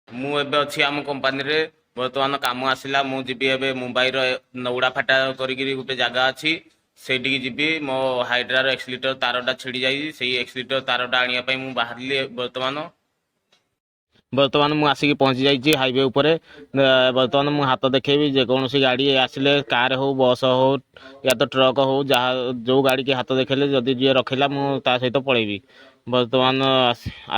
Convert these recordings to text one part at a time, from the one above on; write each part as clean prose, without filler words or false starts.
ମୁଁ ଏବେ ଅଛି ଆମ କମ୍ପାନୀରେ ବର୍ତ୍ତମାନ କାମ ଆସିଲା। ମୁଁ ଯିବି ଏବେ ମୁମ୍ବାଇର ନଉଡ଼ା ଫାଟା କରିକିରି ଗୋଟେ ଜାଗା ଅଛି ସେଇଠିକି ଯିବି। ମୋ ହାଇଡ୍ରାର ଏକ୍ସିଲିଟର ତାରଟା ଛିଡ଼ି ଯାଇଛି, ସେଇ ଏକ୍ସିଲିଟର ତାରଟା ଆଣିବା ପାଇଁ ମୁଁ ବାହାରିଲି। ବର୍ତ୍ତମାନ ମୁଁ ଆସିକି ପହଞ୍ଚି ଯାଇଛି ହାଇୱେ ଉପରେ। ବର୍ତ୍ତମାନ ମୁଁ ହାତ ଦେଖେଇବି, ଯେକୌଣସି ଗାଡ଼ି ଆସିଲେ କାର ହଉ ବସ୍ ହଉ ୟା ତ ଟ୍ରକ୍ ହଉ, ଯାହା ଯେଉଁ ଗାଡ଼ିକି ହାତ ଦେଖେଇଲେ ଯଦି ଯିଏ ରଖିଲା ମୁଁ ତା ସହିତ ପଳେଇବି। ବର୍ତ୍ତମାନ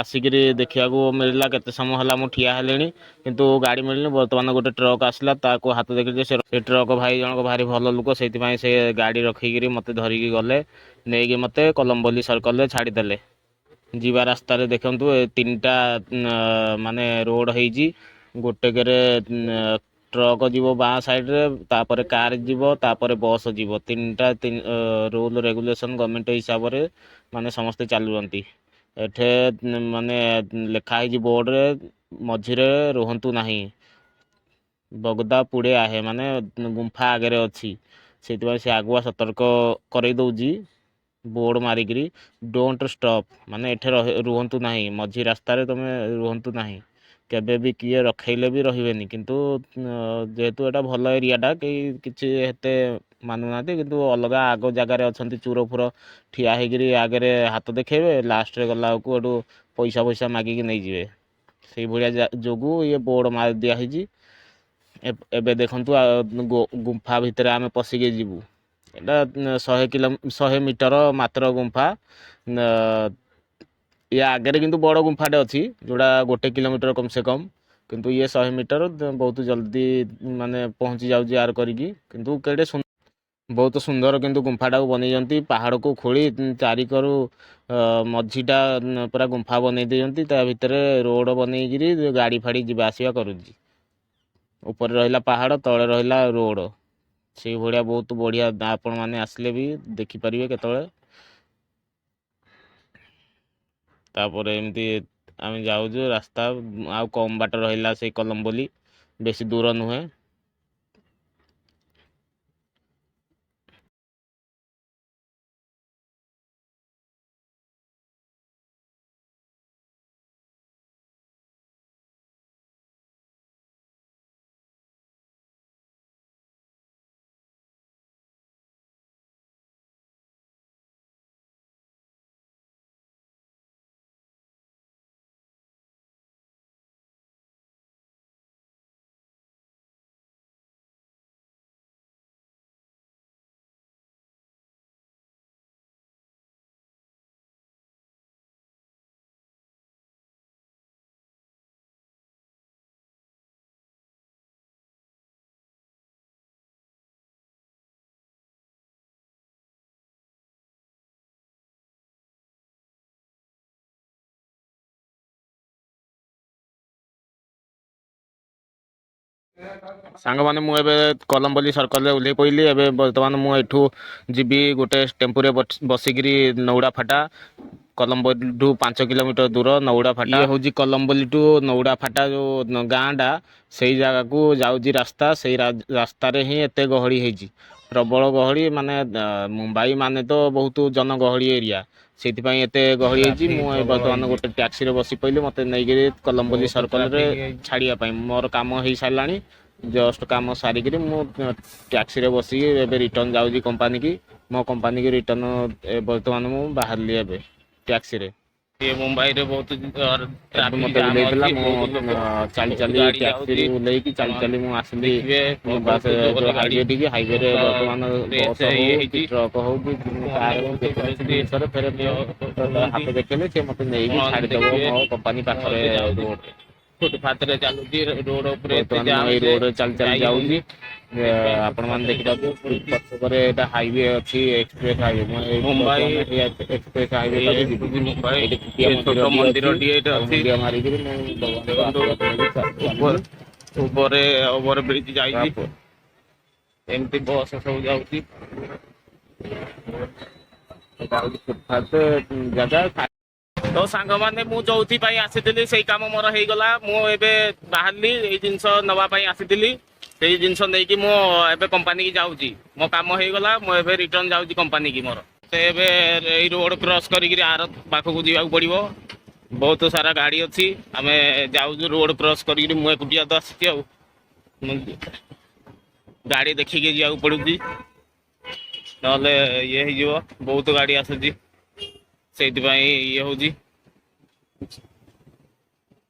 ଆସିକିରି ଦେଖିବାକୁ ମିଳିଲା କେତେ ସମୟ ହେଲା ମୁଁ ଠିଆ ହେଲିଣି କିନ୍ତୁ ଗାଡ଼ି ମିଳିନି। ବର୍ତ୍ତମାନ ଗୋଟେ ଟ୍ରକ୍ ଆସିଲା, ତାକୁ ହାତ ଦେଖିଲି ସେ ଟ୍ରକ୍ ଭାଇ ଜଣକ ଭାରି ଭଲ ଲୋକ, ସେଇଥିପାଇଁ ସେ ଗାଡ଼ି ରଖିକିରି ମୋତେ ଧରିକି ଗଲେ, ନେଇକି ମୋତେ କଲମ୍ବୋଲି ସର୍କଲରେ ଛାଡ଼ିଦେଲେ। ଯିବା ରାସ୍ତାରେ ଦେଖନ୍ତୁ ତିନିଟା ମାନେ ରୋଡ଼ ହେଇଛି। ଗୋଟେକରେ ଟ୍ରକ୍ ଯିବ ବାଁ ସାଇଡ଼ରେ, ତାପରେ କାର୍ ଯିବ, ତାପରେ ବସ୍ ଯିବ। ତିନିଟା ରୁଲ୍ ରେଗୁଲେସନ୍ ଗଭର୍ଣ୍ଣମେଣ୍ଟ ହିସାବରେ ମାନେ ସମସ୍ତେ ଚାଲୁଛନ୍ତି। ଏଠି ମାନେ ଲେଖା ହେଇଛି ବୋର୍ଡ଼ରେ, ମଝିରେ ରୁହନ୍ତୁ ନାହିଁ, ବଗଦା ପୁଡ଼େ ଆହେ, ମାନେ ଗୁମ୍ଫା ଆଗରେ ଅଛି। ସେଇଥିପାଇଁ ସେ ଆଗୁଆ ସତର୍କ କରେଇ ଦେଉଛି ବୋର୍ଡ଼ ମାରିକିରି, ଡୋଣ୍ଟ ଷ୍ଟପ୍, ମାନେ ଏଠି ରୁହନ୍ତୁ ନାହିଁ, ମଝି ରାସ୍ତାରେ ତୁମେ ରୁହନ୍ତୁ ନାହିଁ। କେବେ ବି କିଏ ରଖେଇଲେ ବି ରହିବେନି। କିନ୍ତୁ ଯେହେତୁ ଏଇଟା ଭଲ ଏରିଆଟା, କେହି କିଛି ଏତେ ମାନୁନାହାନ୍ତି। କିନ୍ତୁ ଅଲଗା ଆଗ ଜାଗାରେ ଅଛନ୍ତି ଚୁର ଫୁର ଠିଆ ହେଇକିରି ଆଗରେ ହାତ ଦେଖେଇବେ, ଲାଷ୍ଟରେ ଗଲାବେଳକୁ ଏଠୁ ପଇସା ମାଗିକି ନେଇଯିବେ। ସେଇଭଳିଆ ଯୋଗୁଁ ଇଏ ବୋର୍ଡ଼ ମାରି ଦିଆହେଇଛି। ଏବେ ଦେଖନ୍ତୁ ଗୁମ୍ଫା ଭିତରେ ଆମେ ପଶିକି ଯିବୁ। ଏଇଟା 100 ମିଟର ମାତ୍ର ଗୁମ୍ଫା। ୟା ଆଗରେ କିନ୍ତୁ ବଡ଼ ଗୁମ୍ଫାଟେ ଅଛି, ଯେଉଁଟା 1 କିଲୋମିଟର କମ୍ ସେ କମ୍। କିନ୍ତୁ ଇଏ 100 ମିଟର, ବହୁତ ଜଲ୍ଦି ମାନେ ପହଞ୍ଚି ଯାଉଛି ଆର କରିକି। କିନ୍ତୁ କେଡ଼େ ବହୁତ ସୁନ୍ଦର କିନ୍ତୁ ଗୁମ୍ଫାଟାକୁ ବନେଇଛନ୍ତି। ପାହାଡ଼କୁ ଖୋଳି ଚାରିକରୁ ମଝିଟା ପୁରା ଗୁମ୍ଫା ବନେଇ ଦେଇଛନ୍ତି। ତା ଭିତରେ ରୋଡ଼ ବନେଇକିରି ଗାଡ଼ି ଫାଡ଼ି ଯିବା ଆସିବା କରୁଛି। ଉପରେ ରହିଲା ପାହାଡ଼, ତଳେ ରହିଲା ରୋଡ଼। ସେଇଭଳିଆ ବହୁତ ବଢ଼ିଆ, ଆପଣମାନେ ଆସିଲେ ବି ଦେଖିପାରିବେ କେତେବେଳେ। ତାପରେ ଏମିତି ଆମେ ଯାଉଛୁ, ରାସ୍ତା ଆଉ କମ୍ ବାଟ ରହିଲା ସେଇ କଲମ୍ବୋଲି, ବେଶୀ ଦୂର ନୁହେଁ। ସାଙ୍ଗମାନେ ମୁଁ ଏବେ କଲମ୍ବୋଲି ସର୍କଲରେ ଓହ୍ଲେଇ ପଡ଼ିଲି। ଏବେ ବର୍ତ୍ତମାନ ମୁଁ ଏଠୁ ଯିବି ଗୋଟେ ଟେମ୍ପୁରେ ବସିକିରି ନଉଡ଼ା ଫାଟା। କଲମ୍ବୋଲିଠୁ 5 କିଲୋମିଟର ଦୂର ନଉଡ଼ା ଫାଟା। ଇଏ ହେଉଛି କଲମ୍ବୋଲିଠୁ ନଉଡ଼ା ଫାଟା ଯେଉଁ ଗାଁଟା, ସେଇ ଜାଗାକୁ ଯାଉଛି ରାସ୍ତା। ସେଇ ରାସ୍ତାରେ ହିଁ ଏତେ ଗହଳି ହେଇଛି, ପ୍ରବଳ ଗହଳି। ମାନେ ମୁମ୍ବାଇ ମାନେ ତ ବହୁତ ଜନଗହଳି ଏରିଆ, ସେଇଥିପାଇଁ ଏତେ ଗହଳି ହେଇଛି। ମୁଁ ବର୍ତ୍ତମାନ ଗୋଟେ ଟ୍ୟାକ୍ସିରେ ବସି ପଡ଼ିଲି, ମୋତେ ନେଇକିରି କଲମ୍ବୋଲି ସର୍କଲରେ ଛାଡ଼ିବା ପାଇଁ। ମୋର କାମ ହେଇସାରିଲାଣି, ଜଷ୍ଟ କାମ ସାରିକିରି ମୁଁ ଟ୍ୟାକ୍ସିରେ ବସିକି ଏବେ ରିଟର୍ନ ଯାଉଛି କମ୍ପାନୀକି। ମୋ କମ୍ପାନୀକି ରିଟର୍ନ ବର୍ତ୍ତମାନ ମୁଁ ବାହାରିଲି ଏବେ ଟ୍ୟାକ୍ସିରେ। ये मुंबई रे बहुत ट्रैफिक जाम ଅଛି, ବହୁତ ଲୋକ ଚାଲି ଚାଲି ଟ୍ୟାକ୍ସିରୁ ଓହ୍ଲେଇକି ଚାଲି ଚାଲି ମୁଁ ଆସିଲି ବାସ୍ ଯୋଉ ହାଇୱେ ଟିକେ। ହାଇୱେରେ ବର୍ତ୍ତମାନ ବସ୍ ହଉ କି ଟ୍ରକ୍ ହଉ କି କାର୍ ହଉ, ଯେକୌଣସି ଜିନିଷରେ ଫେରେ ହାତ ଦେଖେଇଲେ ସେ ମୋତେ ନେଇକି ଛାଡ଼ିଦେବ ମୋ କମ୍ପାନୀ ପାଖରେ ରୋଡ଼ରେ। ଫୁଟପାଥରେ ଚାଲୁଛି, ରୋଡ଼ ଉପରେ ବର୍ତ୍ତମାନ ମୁଁ ଏଇ ରୋଡ଼ରେ ଚାଲି ଚାଲି ଯାଉଛି। ଆପଣମାନେ ଦେଖିପାରୁଥିବେ ପଛକରେ ଏଇଟା ହାଇୱେ ଅଛି, ଏକ୍ସପ୍ରେସ ହାଇୱେ। ମୁଁ ମୁମ୍ବାଇ ଏକ୍ସପ୍ରେସ ହାଇୱେଟାକୁ ଯିବି। ଛୋଟ ମନ୍ଦିରଟିଏ ଏଇଠି ଅଛି, ମାରିକିରି ଉପରେ ଓଭର ବ୍ରିଜ ଯାଇଛି। ଏମିତି ବସ୍ ସବୁ ଯାଉଛି। ଜାଗା ତ ସାଙ୍ଗମାନେ ମୁଁ ଯୋଉଥିପାଇଁ ଆସିଥିଲି ସେଇ କାମ ମୋର ହେଇଗଲା। ମୁଁ ଏବେ ବାହାରିଲି, ଏଇ ଜିନିଷ ନେବା ପାଇଁ ଆସିଥିଲି। ସେଇ ଜିନିଷ ନେଇକି ମୁଁ ଏବେ କମ୍ପାନୀକି ଯାଉଛି। ମୋ କାମ ହେଇଗଲା, ମୁଁ ଏବେ ରିଟର୍ନ ଯାଉଛି କମ୍ପାନୀକି ମୋର। ସେ ଏବେ ଏଇ ରୋଡ଼ କ୍ରସ୍ କରିକିରି ଆର ପାଖକୁ ଯିବାକୁ ପଡ଼ିବ। बहुत सारा गाड़ी अच्छी आम जाऊ रोड क्रॉस कर मुझे एकुटिया तो आसी गाड़ी देखिके जाऊ पड़ुची नले ये हो बहुत गाड़ी आसूची से ये हूँ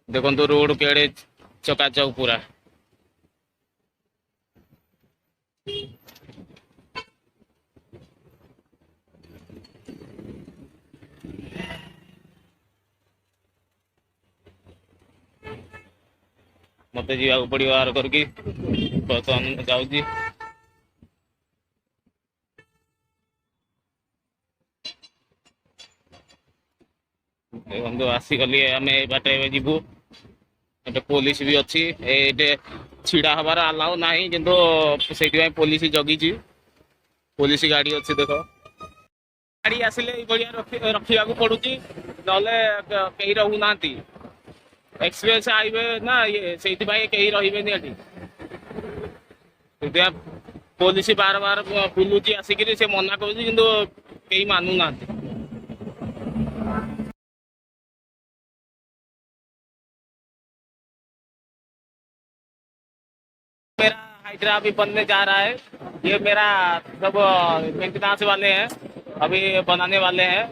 देखो रोड केड़े चकाचक पूरा मत जावाक पड़ो आर करके बर्तमान जाऊँगी देखो आसीगली आम बाटे जीवु एटे पुलिस भी अच्छी ये छिड़ा हबार अलाउ ना किंतु से पुलिस जगी पुलिस गाड़ी अच्छी देख गाड़ी आसिले रखा पड़ुची ना कहीं रहूना एक्सप्रेस हाईवे ना ये से कहीं रे पुलिस बार बार बुलूची आसिक से मना कर मानु ना मेरा हाइड्रा अभी बनने जा रहा है ये मेरा सब मेंटेनेंस वाले हैं अभी बनाने वाले हैं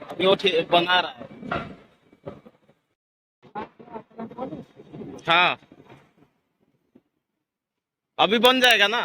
अभी वो बना रहा है हाँ अभी बन जाएगा ना।